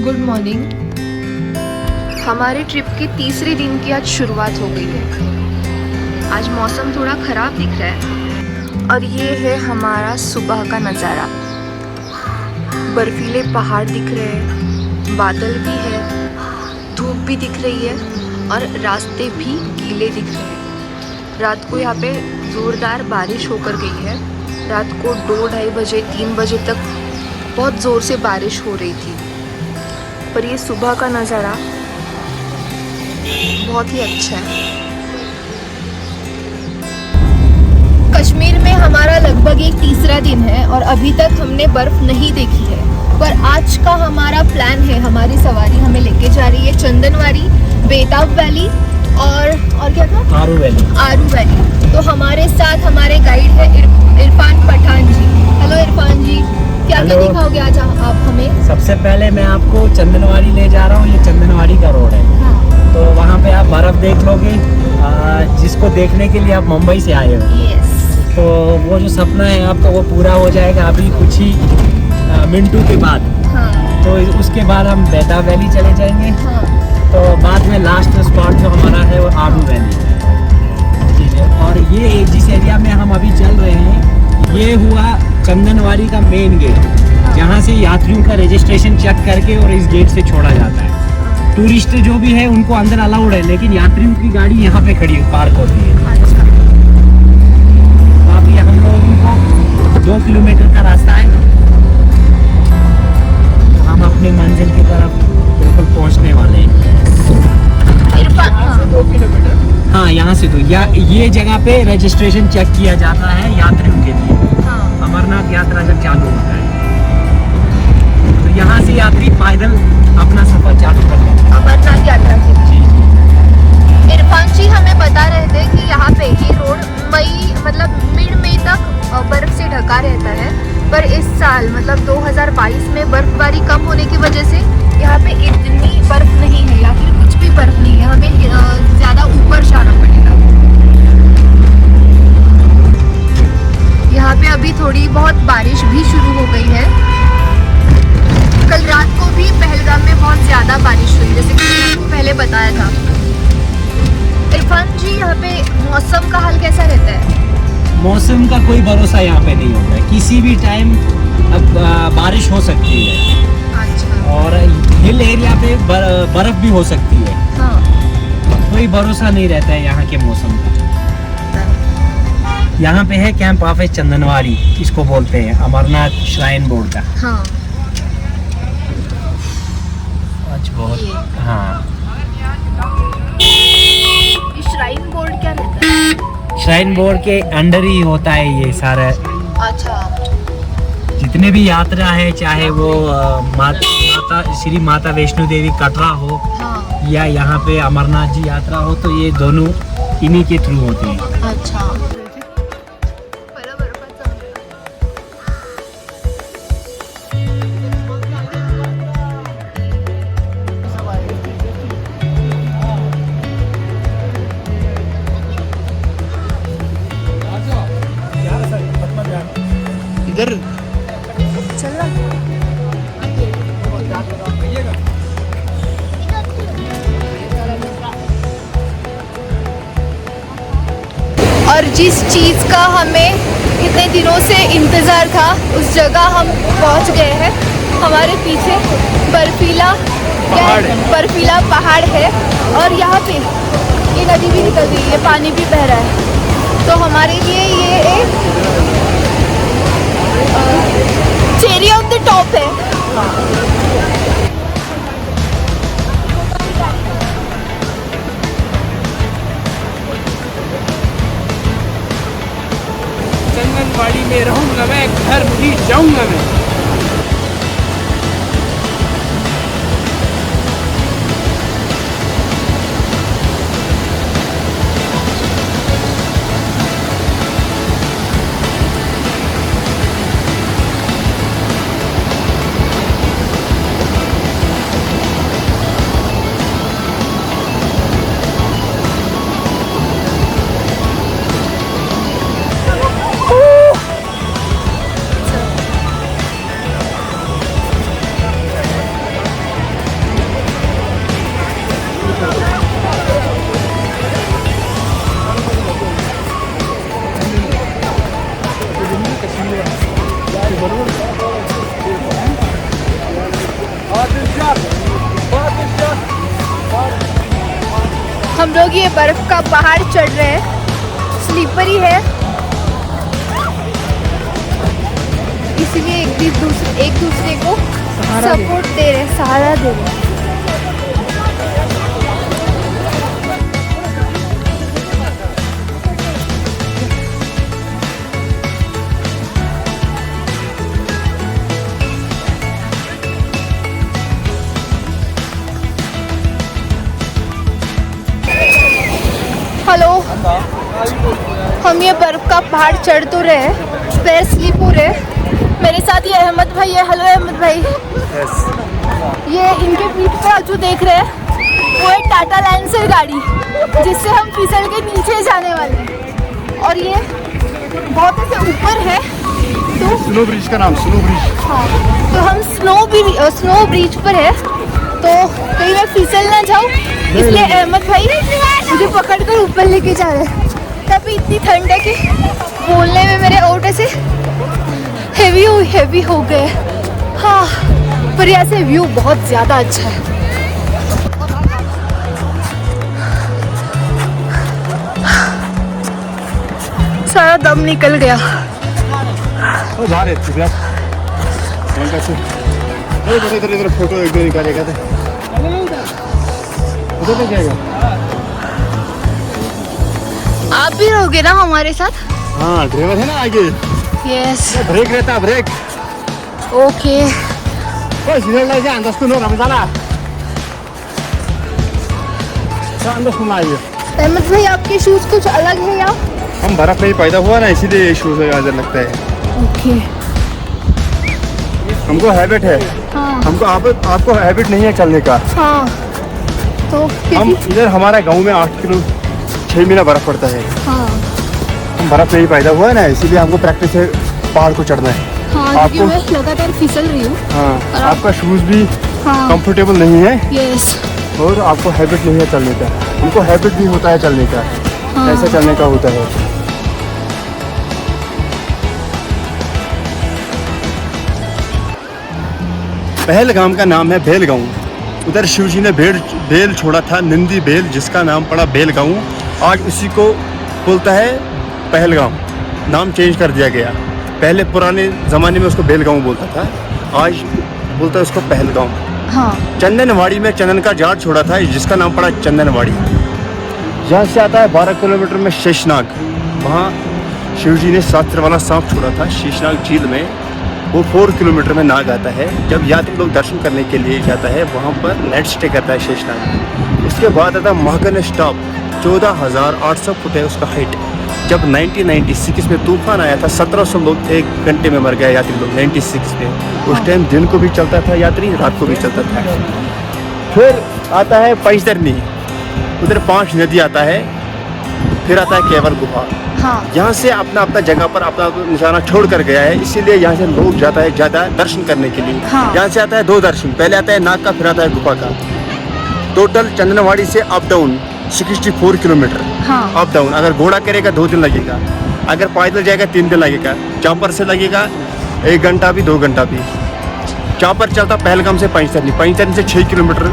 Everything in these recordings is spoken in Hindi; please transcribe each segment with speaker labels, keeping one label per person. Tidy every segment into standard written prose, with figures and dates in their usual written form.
Speaker 1: Good morning. हमारे ट्रिप की तीसरे दिन की आज शुरुआत हो गई है। आज मौसम थोड़ा ख़राब दिख रहा है और ये है हमारा सुबह का नज़ारा। बर्फीले पहाड़ दिख रहे हैं, बादल भी है, धूप भी दिख रही है और रास्ते भी गीले दिख रहे हैं। रात को यहाँ पे ज़ोरदार बारिश होकर गई है। रात को 2-2:30 बजे 3 बजे तक बहुत ज़ोर से बारिश हो रही थी। पर ये सुबह का नज़ारा बहुत ही अच्छा है। कश्मीर में हमारा लगभग एक तीसरा दिन है और अभी तक हमने बर्फ़ नहीं देखी है। पर आज का हमारा प्लान है, हमारी सवारी हमें लेके जा रही है चंदनवारी, बेताब वैली और क्या था, आरू वैली। तो हमारे साथ हमारे गाइड है इरफान पठान जी। हेलो इरफान जी, क्या क्या दिखाओगे आज आप हमें?
Speaker 2: सबसे पहले मैं आपको चंदनवारी ले जा रहा हूँ। ये चंदनवारी का रोड है। हाँ। तो वहाँ पे आप बर्फ देख लोगे, जिसको देखने के लिए आप मुंबई से आए हो।
Speaker 1: यस।
Speaker 2: तो वो जो सपना है आपका वो पूरा हो जाएगा अभी कुछ ही मिनटों के बाद।
Speaker 1: हाँ।
Speaker 2: तो उसके बाद हम बेताब वैली चले जाएंगे।
Speaker 1: हाँ।
Speaker 2: तो बाद में लास्ट स्पॉट जो हमारा है वो आरू वैली, ठीक है। और ये जिस एरिया में हम अभी चल रहे हैं ये हुआ चंदनवारी का मेन गेट, जहाँ से यात्रियों का रजिस्ट्रेशन चेक करके और इस गेट से छोड़ा जाता है। टूरिस्ट जो भी है उनको अंदर अलाउड है, लेकिन यात्रियों की गाड़ी यहाँ पे खड़ी पार्क होती है। तो अभी हम लोगों को 2 किलोमीटर का रास्ता है। हम अपनी मंजिल की तरफ बिल्कुल पहुँचने वाले हैं। 2 किलोमीटर। हाँ, यहाँ से तो ये जगह पे रजिस्ट्रेशन चेक किया जाता है यात्रियों के लिए। हाँ। अमरनाथ यात्रा जब चालू होता है तो यहाँ से यात्री पैदल अपना सफर चालू करते हैं
Speaker 1: अमरनाथ यात्रा के लिए। इरफान जी हमें बता रहे थे कि यहाँ पे ये रोड मिड मई तक बर्फ से ढका रहता है, पर इस साल मतलब 2022 में बर्फबारी कम होने की वजह से यहाँ पे इतनी बर्फ नहीं है या फिर कुछ भी बर्फ नहीं है। हमें ज़्यादा ऊपर जाना पड़ेगा। यहाँ पे अभी थोड़ी बहुत बारिश भी शुरू हो गई है। कल रात को भी पहलगाम में बहुत ज़्यादा बारिश हुई, जैसे कि मैंने आपको पहले बताया था। इरफान जी, यहाँ पे मौसम का हाल कैसा रहता है?
Speaker 2: मौसम का कोई भरोसा यहाँ पे नहीं होता है, किसी भी टाइम बारिश हो सकती है।
Speaker 1: अच्छा।
Speaker 2: और हिल एरिया पे बर्फ भी हो सकती है।
Speaker 1: हाँ।
Speaker 2: कोई भरोसा नहीं रहता है यहाँ के मौसम का। यहाँ पे है कैंप ऑफिस चंदनवारी, इसको बोलते हैं अमरनाथ श्राइन बोर्ड का।
Speaker 1: हाँ।
Speaker 2: आज बहुत हाँ।
Speaker 1: श्राइन बोर्ड क्या रहता है?
Speaker 2: श्राइन बोर्ड के अंडर ही होता है ये सारा।
Speaker 1: अच्छा।
Speaker 2: जितने भी यात्रा है, चाहे वो श्री माता वैष्णो देवी कटरा हो,
Speaker 1: हाँ।
Speaker 2: या यहाँ पे अमरनाथ जी यात्रा हो, तो ये दोनों इन्हीं के थ्रू होते हैं।
Speaker 1: अच्छा।
Speaker 2: इधर
Speaker 1: चल रहा। और जिस चीज़ का हमें इतने दिनों से इंतज़ार था उस जगह हम पहुंच गए हैं। हमारे पीछे बर्फीला पहाड़ है और यहाँ पे ये नदी भी निकल गई है, पानी भी बह रहा है। तो हमारे लिए ये एक चेरी ऑफ द टॉप है।
Speaker 3: चंदनवाड़ी में रहूंगा मैं, घर भी जाऊंगा मैं।
Speaker 1: हम लोग ये बर्फ का पहाड़ चढ़ रहे हैं, स्लीपरी है इसलिए एक दूसरे को सपोर्ट दे रहे, सहारा दे रहे। हेलो, हम ये बर्फ का पहाड़ चढ़ तो रहे हैं, पैर स्लिप हो रहे हैं। मेरे साथ ये अहमद भाई है। हेलो अहमद भाई। ये इनके पीठ पे जो देख रहे हैं वो है टाटा लैंसर गाड़ी, जिससे हम फिसल के नीचे जाने वाले हैं। और ये बहुत से ऊपर है तो
Speaker 4: स्नो ब्रिज का नाम स्नो ब्रिज।
Speaker 1: हाँ, तो हम स्नो ब्रिज पर है, तो कहीं मैं फिसल ना जाऊँ इसलिए अहमद भाई मुझे पकड़कर ऊपर लेके जा रहे हैं। तभी इतनी ठंड है कि बोलने में मेरे ओठ ऐसे हेवी हो गए। हाँ, पर यहाँ से व्यू बहुत ज़्यादा अच्छा है। सारा दम निकल गया।
Speaker 4: इधर फोटो एक दो निकालेगा उधर ले जाएगा।
Speaker 1: आप भी रहोगे ना हमारे साथ?
Speaker 4: हाँ, ड्राइवर है ना आगे।
Speaker 1: यस,
Speaker 4: ब्रेक रहता है, ब्रेक।
Speaker 1: ओके।
Speaker 4: बस इधर ले जा, अंदर सुन हो रमजाना। अंदर सुन आइए।
Speaker 1: अहमद भाई, आपके शूज कुछ अलग है या?
Speaker 4: हम बर्फ में ही पैदा हुआ ना, इसीलिए ये शूज नजर लगता है।
Speaker 1: ओके।
Speaker 4: हमको हैबिट है।
Speaker 1: हाँ
Speaker 4: हमको आपको हैबिट नहीं है चलने का।
Speaker 1: हाँ, तो
Speaker 4: हम इधर हमारा गांव में 8 किलो 6 महीना बर्फ पड़ता है।
Speaker 1: हाँ
Speaker 4: हम बर्फ में ही पैदा हुआ है ना, इसीलिए हमको प्रैक्टिस है पहाड़ को चढ़ना है।
Speaker 1: हाँ, क्योंकि मैं लगातार फिसल रही हूँ।
Speaker 4: हाँ, आपका शूज भी
Speaker 1: हाँ
Speaker 4: कंफर्टेबल नहीं है
Speaker 1: यस।
Speaker 4: और आपको हैबिट नहीं है चलने का। हमको हैबिट भी होता है चलने का।
Speaker 1: हाँ।
Speaker 4: ऐसे चलने का होता है। पहलगाम का नाम है बेलगांव। उधर शिव जी ने बेल छोड़ा था, निंदी बेल, जिसका नाम पड़ा बेलगांव। आज उसी को बोलता है पहलगाम। नाम चेंज कर दिया गया। पहले पुराने ज़माने में उसको बेलगांव बोलता था, आज बोलता है उसको पहलगाम।
Speaker 1: हाँ
Speaker 4: चंदनवाड़ी में चंदन का झाड़ छोड़ा था, जिसका नाम पड़ा चंदनवाड़ी। यहाँ से आता है 12 किलोमीटर में शेषनाग। वहाँ शिव जी ने शास्त्र वाला सांप छोड़ा था शेषनाग झील में। वो 4 किलोमीटर में नाग आता है। जब यात्री लोग दर्शन करने के लिए जाता है, वहाँ पर नाइट स्टे करता है शेषनाग। उसके बाद आता है महागन स्टॉप, 14,800 फुट है उसका हाइट। जब 1996 में तूफान आया था, 1700 लोग 1 घंटे में मर गए यात्री लोग 96 में। उस टाइम दिन को भी चलता था यात्री, रात को भी चलता था। फिर आता है पैंतरनी, उधर 5 नदी आता है। फिर आता है केवल गुफा।
Speaker 1: हाँ
Speaker 4: यहाँ से अपना जगह पर अपना निशाना छोड़ कर गया है, इसीलिए यहाँ से लोग जाता है ज़्यादा दर्शन करने के लिए।
Speaker 1: हाँ।
Speaker 4: यहाँ से आता है 2 दर्शन, पहले आता है नाग का, फिर आता है गुफा का। टोटल चंदनवाड़ी से अप डाउन 64 किलोमीटर
Speaker 1: हाँ
Speaker 4: अप डाउन। अगर घोड़ा करेगा 2 दिन लगेगा, अगर पैदल जाएगा 3 दिन लगेगा, चॉपर से लगेगा 1 घंटा भी 2 घंटा भी। चॉपर चलता पहलगाम से पैंतरनी, पैंतरनी से 6 किलोमीटर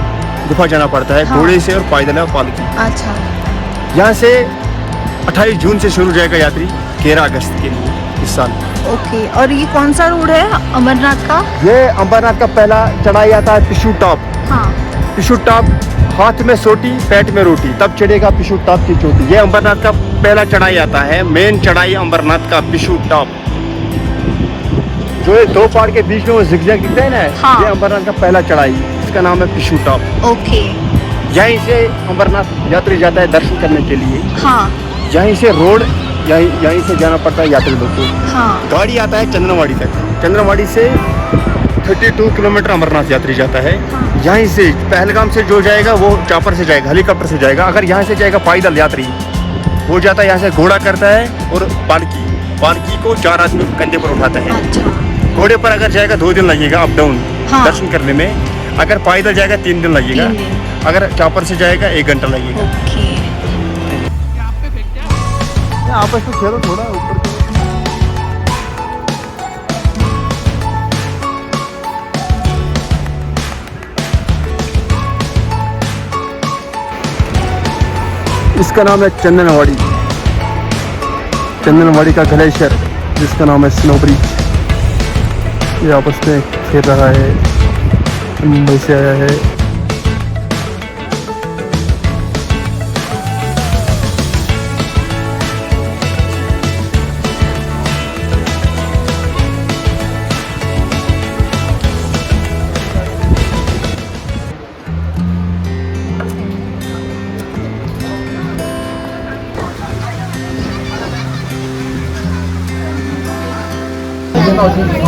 Speaker 4: गुफा जाना पड़ता है।
Speaker 1: हाँ।
Speaker 4: घोड़े से और पैदल है पालकी।
Speaker 1: अच्छा
Speaker 4: यहाँ से 28 जून से शुरू जाएगा यात्री 13 अगस्त के लिए इस साल।
Speaker 1: ओके। और ये कौन सा रोड है अमरनाथ का?
Speaker 4: ये अमरनाथ का पहला चढ़ाई आता है पिशु टॉप।
Speaker 1: हाँ
Speaker 4: पिशु टॉप, हाथ में सोटी पेट में रोटी, तब चढ़ेगा पिशु टॉप की चोटी। ये अमरनाथ का पहला चढ़ाई आता है, मेन चढ़ाई अमरनाथ का पिशु टॉप। जो ये 2 पहाड़ के बीच में वो जिगजैग दिखता है ना,
Speaker 1: हाँ।
Speaker 4: ये अमरनाथ का पहला चढ़ाई, इसका नाम है पिशु टॉप।
Speaker 1: ओके।
Speaker 4: यहीं से अमरनाथ यात्री जाता है दर्शन करने के लिए।
Speaker 1: हाँ
Speaker 4: यहीं से रोड यहीं से जाना पड़ता है यात्री लोग को।
Speaker 1: हाँ
Speaker 4: गाड़ी आता है चंदनवाड़ी तक। चंदनवाड़ी से 32 किलोमीटर अमरनाथ यात्री जाता है। यहीं से पहलगाम से जो जाएगा वो चॉपर से जाएगा, हेलीकॉप्टर से जाएगा। अगर यहाँ से जाएगा पैदल यात्री, वो जाता है यहाँ से घोड़ा करता है और पालकी को 4 आदमी कंधे पर उठाता है।
Speaker 1: अच्छा।
Speaker 4: घोड़े पर अगर जाएगा 2 दिन लगेगा अप डाउन
Speaker 1: हाँ।
Speaker 4: दर्शन करने में। अगर पैदल जाएगा 3 दिन लगेगा।
Speaker 1: 3 दिन।
Speaker 4: अगर चॉपर से जाएगा 1 घंटा लगेगा।
Speaker 1: ओके।
Speaker 4: आपस में खेलो थोड़ा ऊपर। इसका नाम है चंदनवाड़ी। चंदनवाड़ी का ग्लेशियर जिसका नाम है स्नो ब्रिज, ये आपस में खेल रहा है, मुंबई से आया है।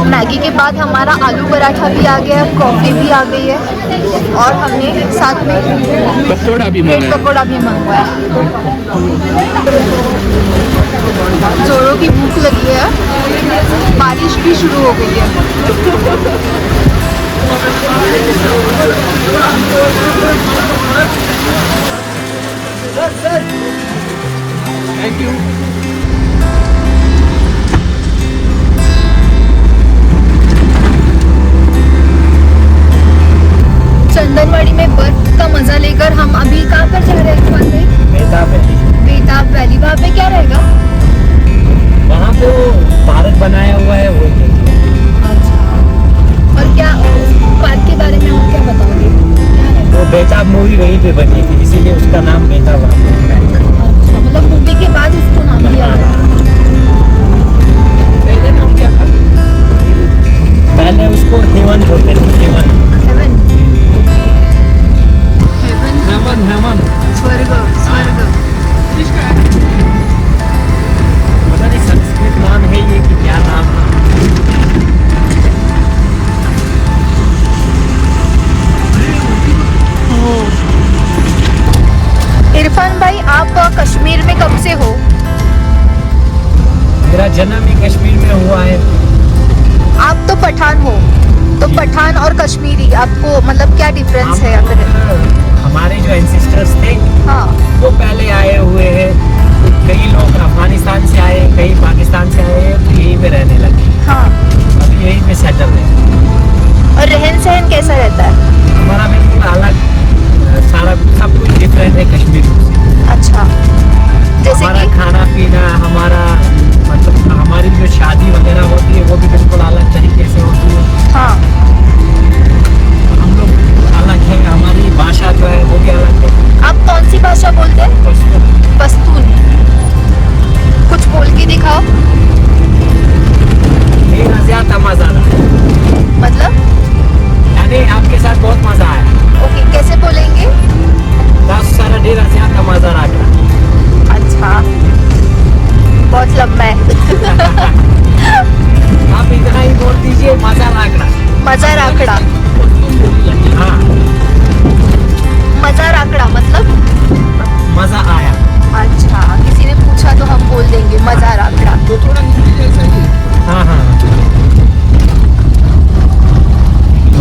Speaker 1: मैगी के बाद हमारा आलू पराठा भी आ गया है, कॉफ़ी भी आ गई है और हमने साथ में
Speaker 3: पकौड़ा भी
Speaker 1: ब्रेड पकौड़ा भी मंगवाया। जोरों की भूख लगी है, बारिश भी शुरू हो गई है।
Speaker 3: Thank you.
Speaker 1: चंदनवाड़ी में बर्फ का मजा लेकर हम अभी कहाँ पर जा रहे हैं इरफान भाई?
Speaker 2: बेताब वैली।
Speaker 1: बेताब वैली, वहाँ पे क्या रहेगा?
Speaker 2: वहाँ पे वो पार्क बनाया हुआ है वो देखिए।
Speaker 1: अच्छा, और क्या पार्क के बारे में आप क्या बताओगे? क्या है?
Speaker 2: वो बेताब मूवी वहीं पे बनी थी, इसीलिए उसका नाम बेताब वहाँ पे है।
Speaker 1: अच्छा, मतलब मूवी के बाद उसको नाम दिया गया।
Speaker 3: पहले नाम क्या था?
Speaker 2: पहले उसको हेवन बोलते थे, हेवन।
Speaker 1: हेवन,
Speaker 3: हेमन हेमन।
Speaker 1: स्वर्ग, स्वर्ग।
Speaker 3: किसका है?
Speaker 2: पता नहीं संस्कृत नाम है ये कि क्या नाम है।
Speaker 1: इरफान भाई, आप कश्मीर में कब से हो?
Speaker 2: मेरा जन्म ही कश्मीर में हुआ है।
Speaker 1: आप तो पठान हो, तो पठान और कश्मीरी आपको मतलब क्या डिफरेंस है अगर?
Speaker 2: हमारे जो एंसेस्टर्स थे
Speaker 1: हाँ,
Speaker 2: वो पहले आए हुए हैं। कई लोग अफगानिस्तान से आए, कई पाकिस्तान से आए, तो यहीं पे रहने लगे।
Speaker 1: हाँ।
Speaker 2: अभी यहीं पे सेटल है।
Speaker 1: और रहन सहन कैसा रहता है?
Speaker 2: हमारा बिल्कुल अलग, सारा सब कुछ डिफरेंट है कश्मीर से।
Speaker 1: अच्छा, जैसे
Speaker 2: हमारा
Speaker 1: कि
Speaker 2: खाना पीना, हमारा मतलब हमारी जो शादी वगैरह होती है वो भी बिल्कुल अलग तरीके से होती है।
Speaker 1: हाँ,
Speaker 2: हम लोग अलग है, हमारी भाषा जो है वो भी अलग है।
Speaker 1: आप कौन सी भाषा बोलते हैं?
Speaker 2: पश्तो।
Speaker 1: पश्तून। कुछ बोल के दिखाओ।
Speaker 2: मजा आया,
Speaker 1: मतलब
Speaker 2: यानी आपके साथ बहुत मजा आया।
Speaker 1: ओके, कैसे बोलेंगे?
Speaker 2: 10 सारा ढेर ज्यादा मजा आ गया।
Speaker 1: अच्छा, बहुत लंबा है।
Speaker 2: आप इतना ही बोल दीजिए, मजा राकड़ा।
Speaker 1: मजा राकड़ा,
Speaker 2: हाँ,
Speaker 1: मजा राकड़ा मतलब
Speaker 2: मजा आया।
Speaker 1: अच्छा, किसी ने पूछा तो हम बोल देंगे मजा राकड़ा।
Speaker 3: तो थोड़ा हिंदी जैसा ही है।
Speaker 2: हाँ हाँ,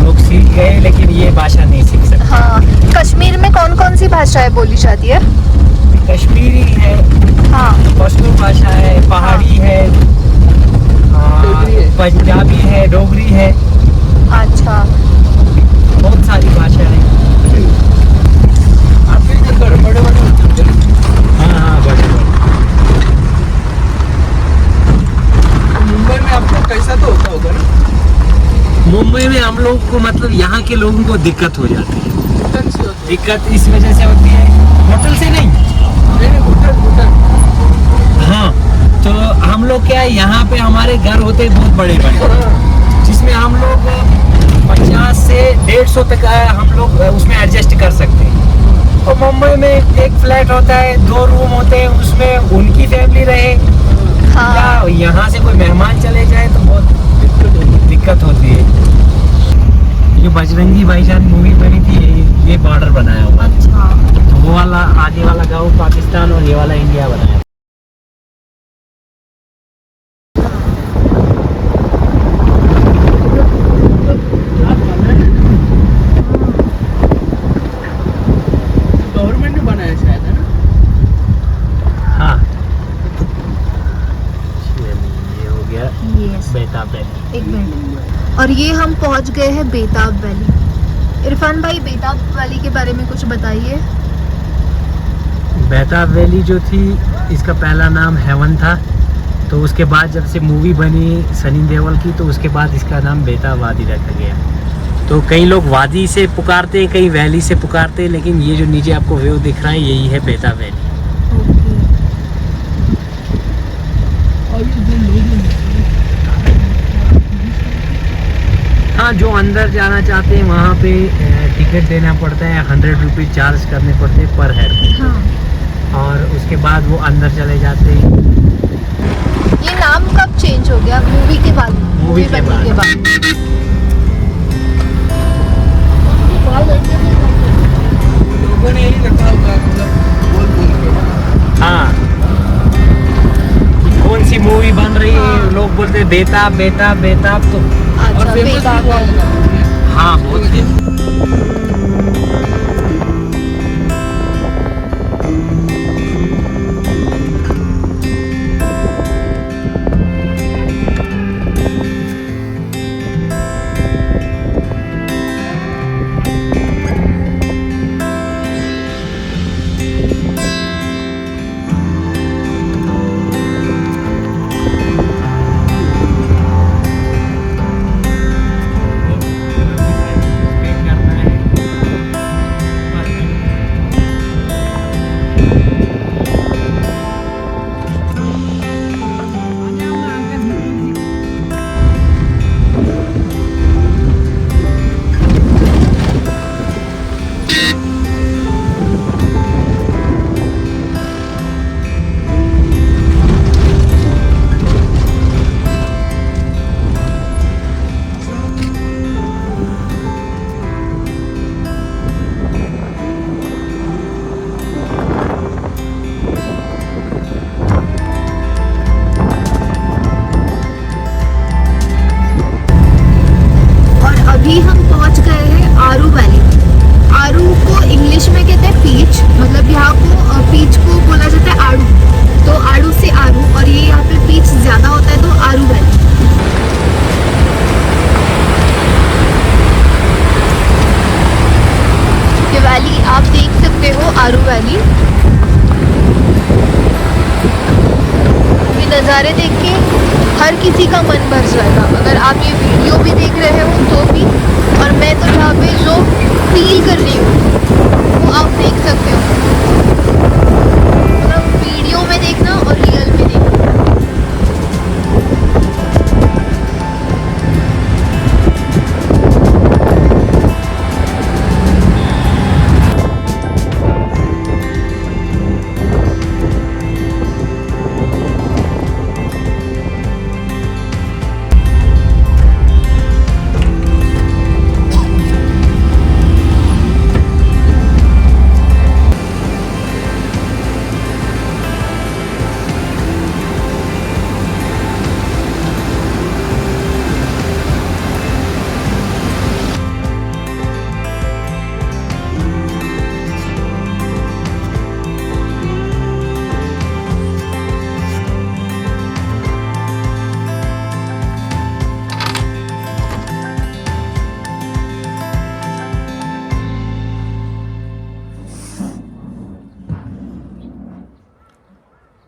Speaker 2: लोग सीख गए लेकिन ये भाषा नहीं सीख सकते।
Speaker 1: हाँ, कश्मीर में कौन कौन सी भाषाएं बोली जाती है?
Speaker 2: कश्मीरी है,
Speaker 1: हाँ,
Speaker 2: पश्तो भाषा है, पहाड़ी है,
Speaker 3: डोगरी है।
Speaker 2: पंजाबी है, डोगरी है,
Speaker 1: अच्छा।
Speaker 2: बहुत सारी भाषा है।
Speaker 3: आपके इधर बड़े बड़े होते हैं।
Speaker 2: हाँ हाँ, बड़े बड़े।
Speaker 3: मुंबई में आप लोग कैसा तो होता होगा ना?
Speaker 2: मुंबई में हम लोग को मतलब यहाँ के लोगों को दिक्कत हो जाती है।
Speaker 3: घुटन सी होती
Speaker 2: दिक्कत इस वजह से होती है, होटल से नहीं।
Speaker 3: है। नहीं, घुटन घुटन।
Speaker 2: हाँ, तो हम लोग क्या है, यहाँ पे हमारे घर होते हैं बहुत बड़े बड़े, जिसमें हम लोग 50 से 150 तक हम लोग उसमें एडजस्ट कर सकते हैं। और मुंबई में एक फ्लैट होता है, 2 रूम होते हैं, उसमें उनकी फैमिली रहे
Speaker 1: हाँ,
Speaker 2: या यहाँ से कोई मेहमान चले जाए तो बहुत दिक्कत होती है। ये बजरंगी भाईजान मूवी बनी थी, ये बॉर्डर बनाया हुआ है।
Speaker 1: अच्छा।
Speaker 2: तो वो वाला आगे वाला गाँव पाकिस्तान और ये वाला इंडिया बनाया।
Speaker 3: गवर्नमेंट ने बनाया शायद, है ना?
Speaker 2: हाँ, ये हो गया
Speaker 1: यस,
Speaker 2: बेताब वैली।
Speaker 1: एक मिनट। और ये हम पहुंच गए हैं बेताब वैली। इरफान भाई, बेताब वैली के बारे में कुछ बताइए।
Speaker 2: बेताब वैली जो थी इसका पहला नाम हेवन था, तो उसके बाद जब से मूवी बनी सनी देओल की तो उसके बाद इसका नाम बेताब वादी रखा गया। तो कई लोग वादी से पुकारते हैं, कई वैली से पुकारते हैं, लेकिन ये जो नीचे आपको व्यू दिख रहा है यही है बेताब वैली। हाँ, जो अंदर जाना चाहते हैं वहाँ पे टिकट देना पड़ता है, 100 रुपीज़ चार्ज करने पड़ते हैं पर हेड।
Speaker 1: हाँ।
Speaker 2: और उसके बाद वो अंदर चले जाते हैं।
Speaker 1: ये नाम कब चेंज हो गया? मूवी के बाद?
Speaker 2: मूवी के
Speaker 1: बनने के
Speaker 2: बाद।
Speaker 3: लोगों ने यही रखा होगा, मतलब बोल बोल के।
Speaker 2: हाँ, कौन सी मूवी बन रही है, लोग बोलते हैं बेताब बेताब बेताब। तो
Speaker 1: अच्छा,
Speaker 3: और फेमस
Speaker 1: बेताब
Speaker 3: भी बहुत है।
Speaker 2: हाँ, बहुत फेमस।
Speaker 1: अभी हम पहुंच गए हैं आरू वैली। आरू को इंग्लिश में कहते हैं पीच, मतलब यहाँ को पीच को बोला जाता है आड़ू, तो आड़ू से आरू, और ये यहाँ पे पीच ज्यादा होता है तो आरू वैली। ये वैली आप देख सकते हो, आरू वैली। ये नज़ारे देख के हर किसी का मन भर जाएगा, अगर आप ये वीडियो भी देख रहे हो तो भी। और मैं तो यहाँ पे जो फील कर रही हूँ